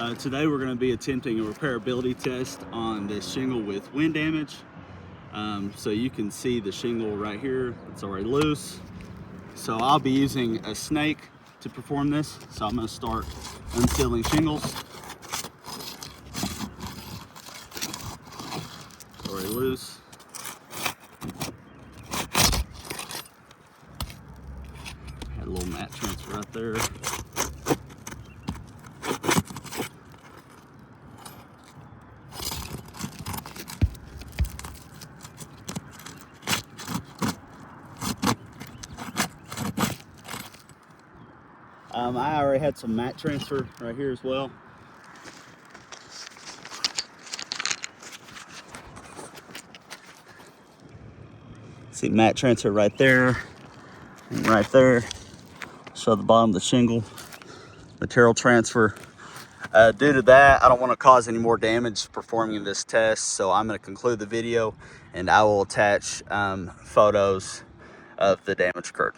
Today we're going to be attempting a repairability test on this shingle with wind damage. So you can see the shingle right here, it's already loose. So I'll be using a snake to perform this. So I'm going to start unsealing shingles. It's already loose. Had a little mat transfer right there. I already had some mat transfer right here as well. See mat transfer right there and right there. Show the bottom of the shingle. Material transfer. Due to that, I don't want to cause any more damage performing this test, so I'm going to conclude the video and I will attach photos of the damage occurred.